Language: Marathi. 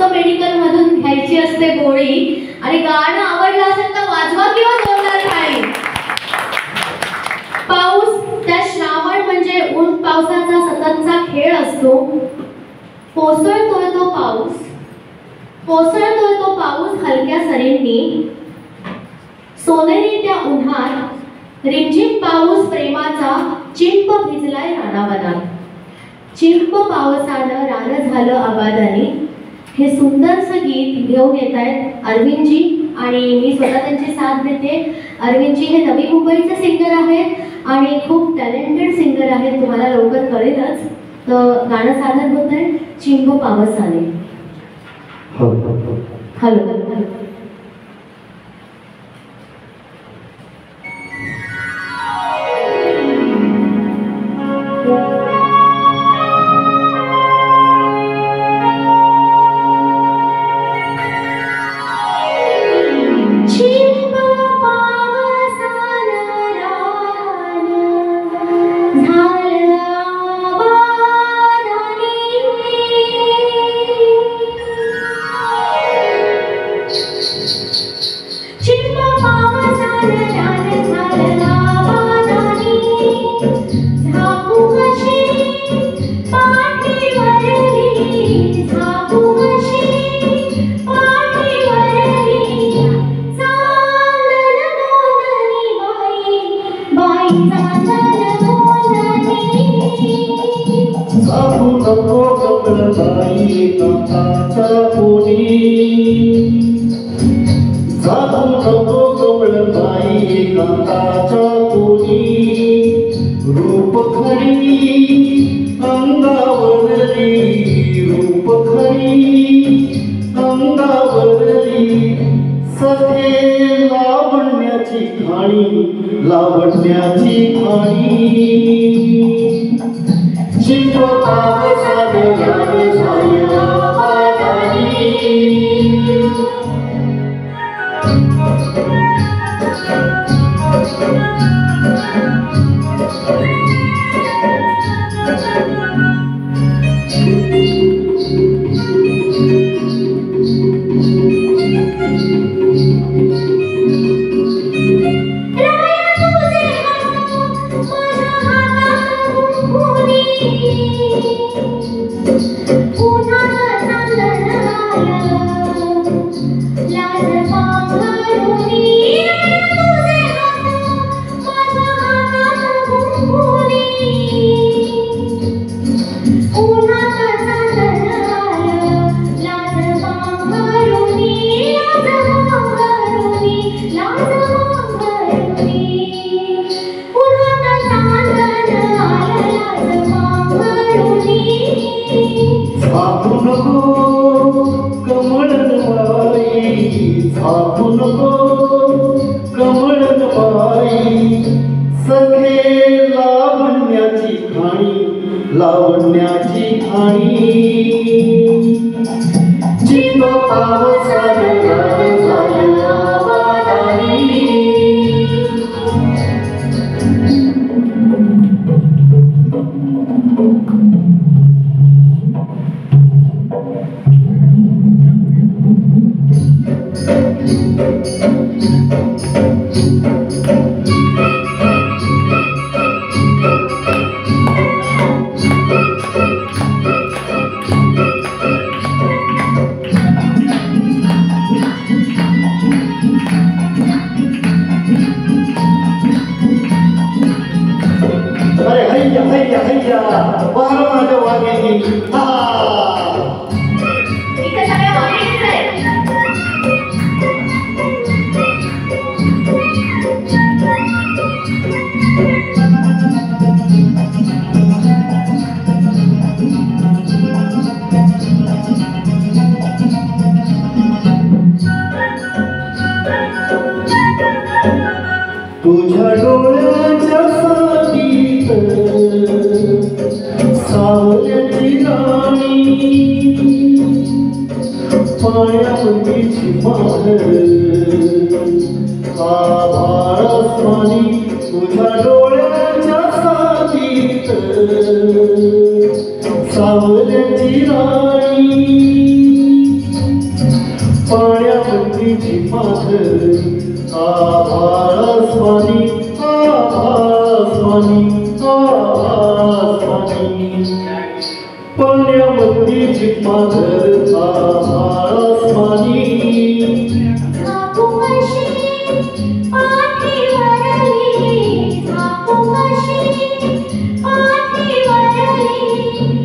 मेडिकल मधून घ्यायची असते गोळी आणि गाणं आवडलं असेल तर वाजवा किंवा जोरदार टाळी. पाऊस त्या श्रावण म्हणजे ऊन पावसाचा सततचा खेळ असतो. कोसळतोय तो पाऊस हलक्या सरींनी. सोनेरी त्या उन्हात रिमझिम पाऊस प्रेमाचा चिंब भिजलाय रानावनात. चिंब पावसानं रान झालं आबादानी. हे सुंदरसं गीत घेऊन येत आहेत अरविंदजी आणि मी स्वतः त्यांची साथ देते. अरविंदजी हे नवी मुंबईचे सिंगर आहेत आणि खूप टॅलेंटेड सिंगर आहेत, तुम्हाला लवकर कळेलच. तर गाणं सादर होत आहे चिंब पावसाने. हॅलो. तुझ्या डोळ्याच्या साठीत सावल्याची राणी पायापतीची माळ आभाळास्वानी तुझ्या डोळ्याच्या साठीत सावल्याची राणी पाण्यामधीची पाखर आभाळ आसमानी आसमानी आसमानी पाण्यामधीची पाखर आभाळ आसमानी पाठीवरली